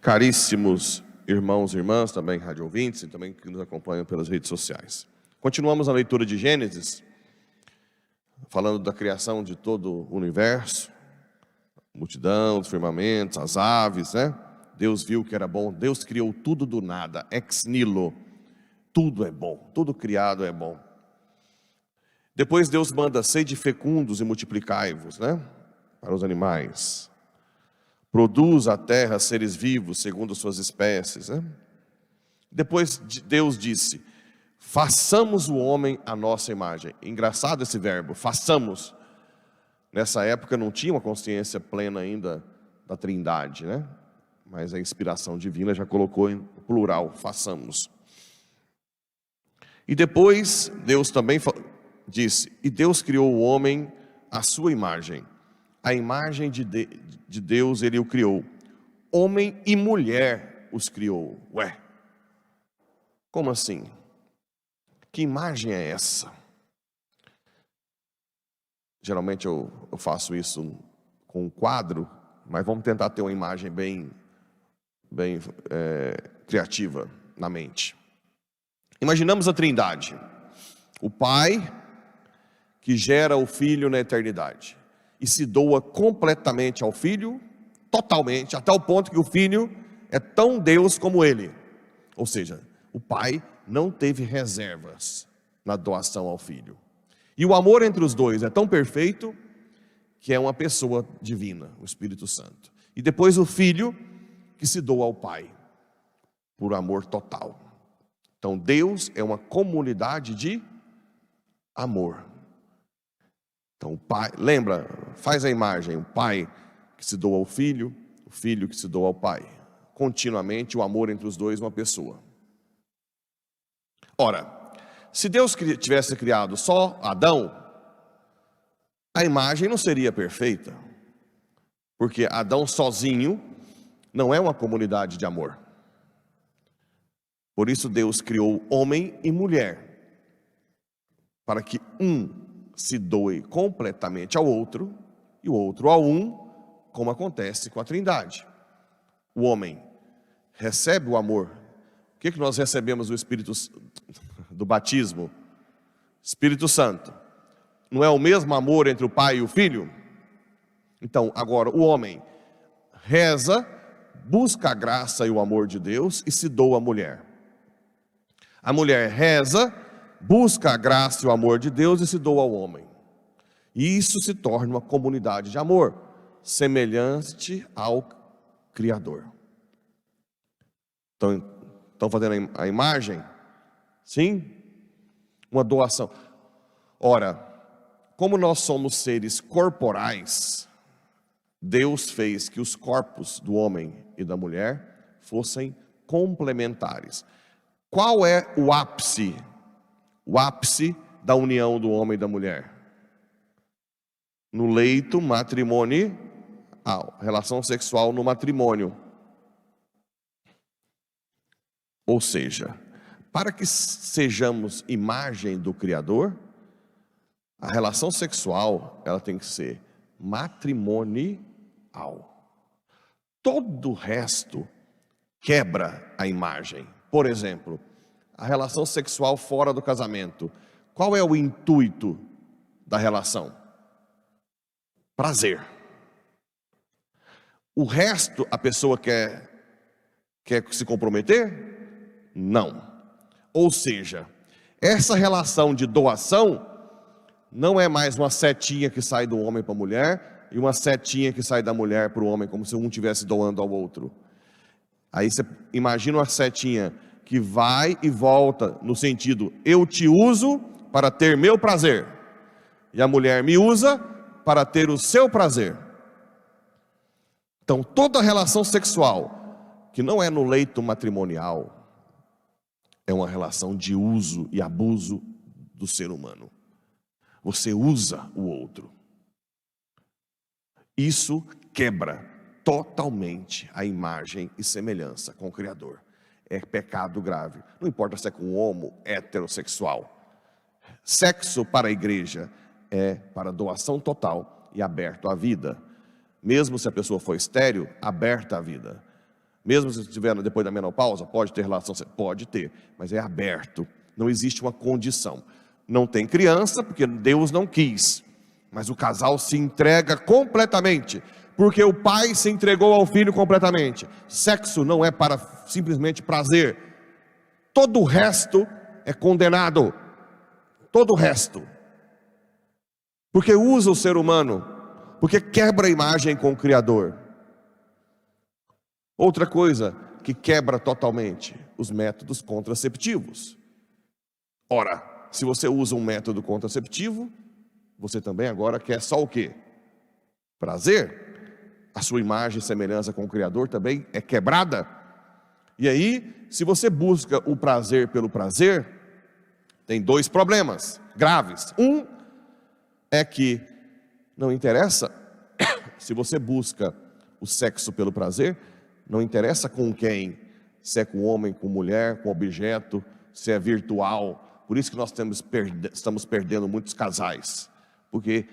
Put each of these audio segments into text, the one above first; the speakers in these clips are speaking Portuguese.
Caríssimos irmãos e irmãs, também rádio ouvintes e também que nos acompanham pelas redes sociais. Continuamos a leitura de Gênesis, falando da criação de todo o universo, multidão, os firmamentos, as aves, né? Deus viu que era bom, Deus criou tudo do nada, ex nihilo, tudo é bom, tudo criado é bom. Depois Deus manda: sede fecundos e multiplicai-vos, né? Para os animais. Produz a terra seres vivos segundo suas espécies, né? Depois Deus disse: façamos o homem à nossa imagem. Engraçado esse verbo, façamos. Nessa época não tinha uma consciência plena ainda da Trindade, né? Mas a inspiração divina já colocou em plural, façamos. E depois Deus também disse: e Deus criou o homem à sua imagem. A imagem de Deus ele o criou. Homem e mulher os criou. Ué, como assim? Que imagem é essa? Geralmente eu faço isso com um quadro, mas vamos tentar ter uma imagem bem criativa na mente. Imaginamos a Trindade. O Pai que gera o Filho na eternidade e se doa completamente ao Filho, totalmente, até o ponto que o Filho é tão Deus como Ele. Ou seja, o Pai não teve reservas na doação ao Filho. E o amor entre os dois é tão perfeito que é uma pessoa divina, o Espírito Santo. E depois o Filho que se doa ao Pai, por amor total. Então Deus é uma comunidade de amor. Então o Pai, lembra, faz a imagem, o Pai que se doa ao Filho, o Filho que se doa ao Pai. Continuamente o amor entre os dois, uma pessoa. Ora, se Deus tivesse criado só Adão, a imagem não seria perfeita. Porque Adão sozinho não é uma comunidade de amor. Por isso Deus criou homem e mulher, para que um se doe completamente ao outro, e o outro a um, como acontece com a Trindade. O homem recebe o amor. O que nós recebemos do Espírito do batismo? Espírito Santo. Não é o mesmo amor entre o Pai e o Filho? Então, agora, o homem reza, busca a graça e o amor de Deus e se doa à mulher. A mulher reza, busca a graça e o amor de Deus e se doa ao homem. E isso se torna uma comunidade de amor, semelhante ao Criador. Estão fazendo a imagem? Sim? Uma doação. Ora, como nós somos seres corporais, Deus fez que os corpos do homem e da mulher fossem complementares. Qual é o ápice? O ápice da união do homem e da mulher? No leito matrimonial, relação sexual no matrimônio. Ou seja, para que sejamos imagem do Criador, a relação sexual ela tem que ser matrimonial. Todo o resto quebra a imagem. Por exemplo, a relação sexual fora do casamento. Qual é o intuito da relação? Prazer. O resto a pessoa quer se comprometer? Não. Ou seja, essa relação de doação não é mais uma setinha que sai do homem para a mulher e uma setinha que sai da mulher para o homem, como se um estivesse doando ao outro. Aí você imagina uma setinha que vai e volta no sentido: eu te uso para ter meu prazer, e a mulher me usa para ter o seu prazer. Então toda relação sexual que não é no leito matrimonial é uma relação de uso e abuso do ser humano. Você usa o outro. Isso quebra totalmente a imagem e semelhança com o Criador. É pecado grave. Não importa se é com homo, heterossexual. Sexo para a igreja é para doação total e aberto à vida. Mesmo se a pessoa for estéril, aberta à vida. Mesmo se estiver depois da menopausa, pode ter relação sexual? Pode ter, mas é aberto. Não existe uma condição. Não tem criança, porque Deus não quis. Mas o casal se entrega completamente, porque o pai se entregou ao filho completamente. Sexo não é para simplesmente prazer. Todo o resto é condenado. Todo o resto. Porque usa o ser humano, porque quebra a imagem com o Criador. Outra coisa que quebra totalmente, os métodos contraceptivos. Ora, se você usa um método contraceptivo, você também agora quer só o quê? Prazer. A sua imagem e semelhança com o Criador também é quebrada. E aí, se você busca o prazer pelo prazer, tem dois problemas graves. Um é que não interessa se você busca o sexo pelo prazer, não interessa com quem, se é com homem, com mulher, com objeto, se é virtual. Por isso que nós estamos perdendo muitos casais. Porque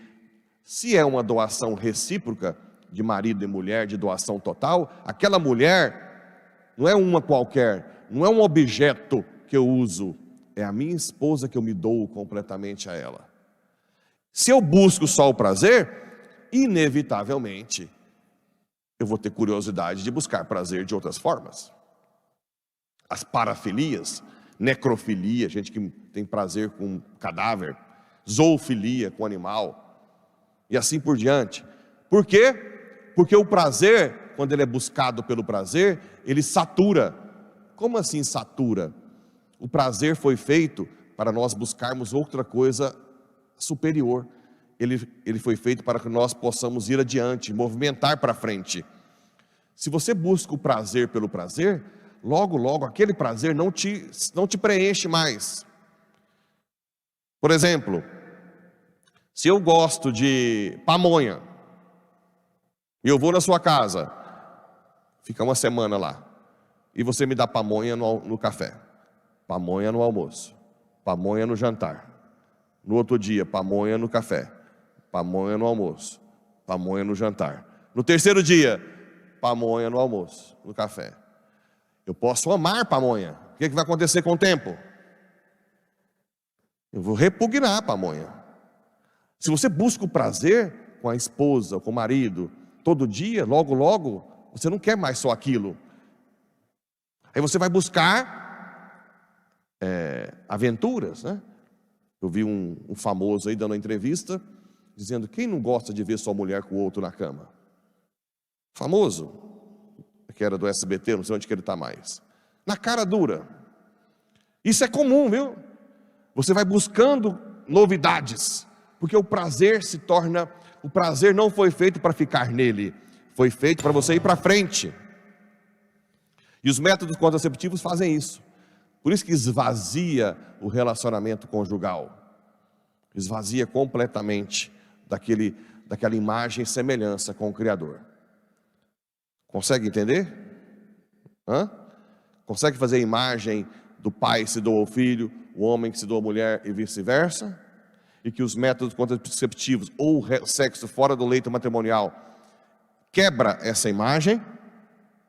se é uma doação recíproca, de marido e mulher, de doação total, aquela mulher não é uma qualquer, não é um objeto que eu uso, é a minha esposa que eu me dou completamente a ela. Se eu busco só o prazer, inevitavelmente, eu vou ter curiosidade de buscar prazer de outras formas. As parafilias, necrofilia, gente que tem prazer com cadáver, zoofilia com animal, e assim por diante. Por quê? Porque o prazer, quando ele é buscado pelo prazer, ele satura. Como assim satura? O prazer foi feito para nós buscarmos outra coisa superior. Ele foi feito para que nós possamos ir adiante, movimentar para frente. Se você busca o prazer pelo prazer, logo, logo, aquele prazer não te preenche mais. Por exemplo, se eu gosto de pamonha, e eu vou na sua casa, fica uma semana lá, e você me dá pamonha no café, pamonha no almoço, pamonha no jantar, no outro dia, pamonha no café, pamonha no almoço, pamonha no jantar, no terceiro dia, pamonha no almoço, no café. Eu posso amar pamonha. O que vai acontecer com o tempo? Eu vou repugnar a pamonha. Se você busca o prazer com a esposa, com o marido, todo dia, logo, logo, você não quer mais só aquilo. Aí você vai buscar aventuras, né? Eu vi um famoso aí dando uma entrevista, dizendo, quem não gosta de ver sua mulher com o outro na cama? Famoso, que era do SBT, não sei onde que ele está mais. Na cara dura. Isso é comum, viu? Você vai buscando novidades, porque o prazer o prazer não foi feito para ficar nele, foi feito para você ir para frente. E os métodos contraceptivos fazem isso. Por isso que esvazia o relacionamento conjugal. Esvazia completamente daquela imagem e semelhança com o Criador. Consegue entender? Consegue fazer a imagem do pai que se doa ao filho, o homem que se doa à mulher e vice-versa? E que os métodos contraceptivos ou sexo fora do leito matrimonial quebra essa imagem?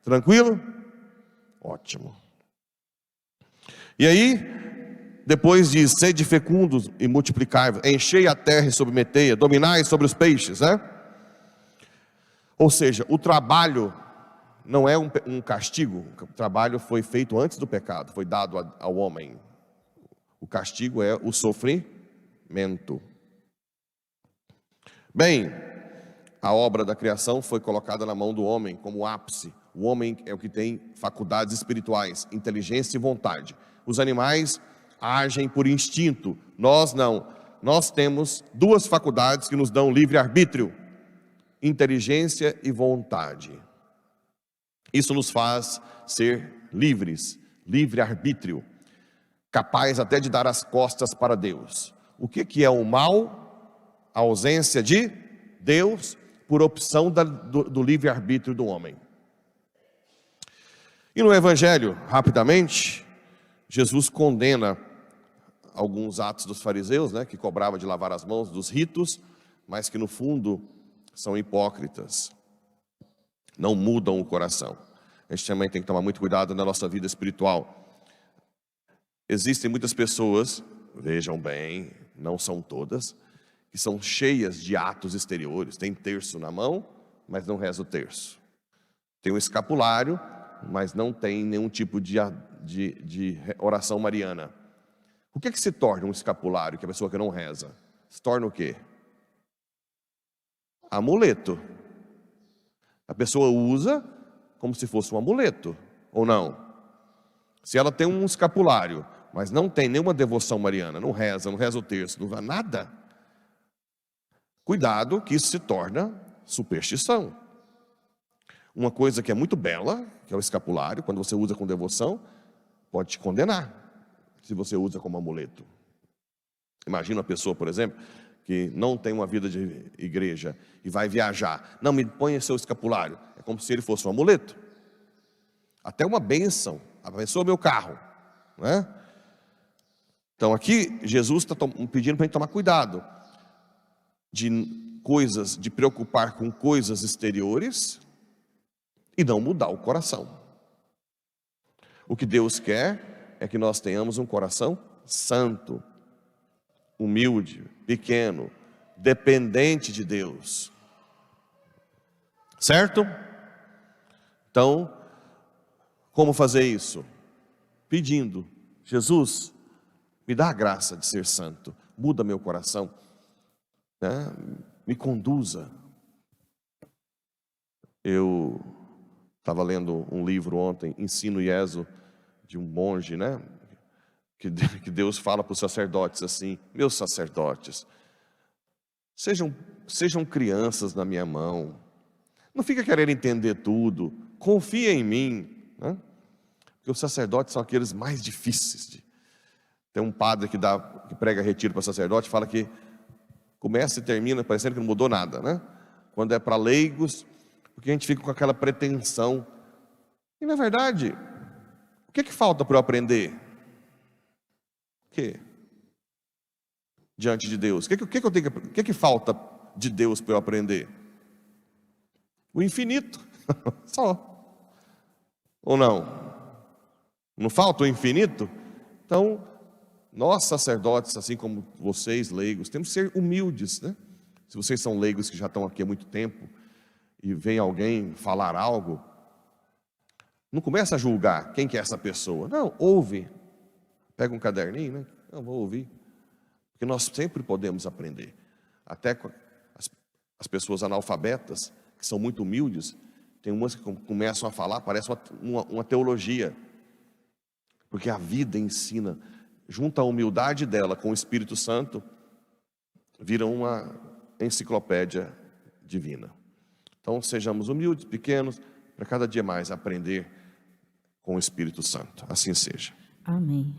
Tranquilo? Ótimo. E aí, depois diz, sede fecundos e multiplicai-vos, enchei a terra e submetei-a, dominai sobre os peixes, né? Ou seja, o trabalho não é um castigo. O trabalho foi feito antes do pecado, foi dado ao homem. O castigo é o sofrimento. Bem, a obra da criação foi colocada na mão do homem como ápice. O homem é o que tem faculdades espirituais, inteligência e vontade. Os animais agem por instinto, nós não. Nós temos duas faculdades que nos dão livre-arbítrio: inteligência e vontade. Isso nos faz ser livres, livre-arbítrio, capaz até de dar as costas para Deus. O que é o mal? A ausência de Deus por opção do livre-arbítrio do homem. E no Evangelho, rapidamente, Jesus condena alguns atos dos fariseus, né, que cobravam de lavar as mãos, dos ritos, mas que no fundo são hipócritas, não mudam o coração. a gente também tem que tomar muito cuidado na nossa vida espiritual. Existem muitas pessoas, vejam bem, não são todas, que são cheias de atos exteriores. Tem terço na mão, mas não reza o terço. Tem um escapulário, mas não tem nenhum tipo de oração mariana. O que se torna um escapulário, que a pessoa que não reza? Se torna o quê? Amuleto. A pessoa usa como se fosse um amuleto, ou não? Se ela tem um escapulário, mas não tem nenhuma devoção mariana, não reza o terço, não faz nada, cuidado que isso se torna superstição. Uma coisa que é muito bela, que é o escapulário, quando você usa com devoção, pode te condenar, se você usa como amuleto. Imagina uma pessoa, por exemplo, que não tem uma vida de igreja e vai viajar. Não, me ponha seu escapulário. É como se ele fosse um amuleto. Até uma bênção. Abençoa meu carro, né? Então aqui Jesus está pedindo para a gente tomar cuidado de preocupar com coisas exteriores e não mudar o coração. O que Deus quer é que nós tenhamos um coração santo, humilde, pequeno, dependente de Deus. Certo? Então, como fazer isso? Pedindo: Jesus, me dá a graça de ser santo, muda meu coração, né? Me conduza. Eu estava lendo um livro ontem, Ensino Ieso, de um monge, né? Que Deus fala para os sacerdotes assim: meus sacerdotes, sejam crianças na minha mão, não fica querendo entender tudo, confia em mim, né? Porque os sacerdotes são aqueles mais difíceis. Tem um padre que prega retiro para sacerdote, fala que começa e termina parecendo que não mudou nada, né? Quando é para leigos, porque a gente fica com aquela pretensão. E na verdade, o que falta para eu aprender? O que? Diante de Deus. O que falta de Deus para eu aprender? O infinito. Só. Ou não? Não falta o infinito? Então, nós sacerdotes, assim como vocês, leigos, temos que ser humildes, né? Se vocês são leigos que já estão aqui há muito tempo e vem alguém falar algo, não começa a julgar quem que é essa pessoa. Não, ouve. Pega um caderninho, né? Não, vou ouvir. Porque nós sempre podemos aprender. Até com as pessoas analfabetas, que são muito humildes, tem umas que começam a falar, parece uma teologia. Porque a vida ensina, junto à humildade dela com o Espírito Santo, vira uma enciclopédia divina. Então sejamos humildes, pequenos, para cada dia mais aprender com o Espírito Santo. Assim seja. Amém.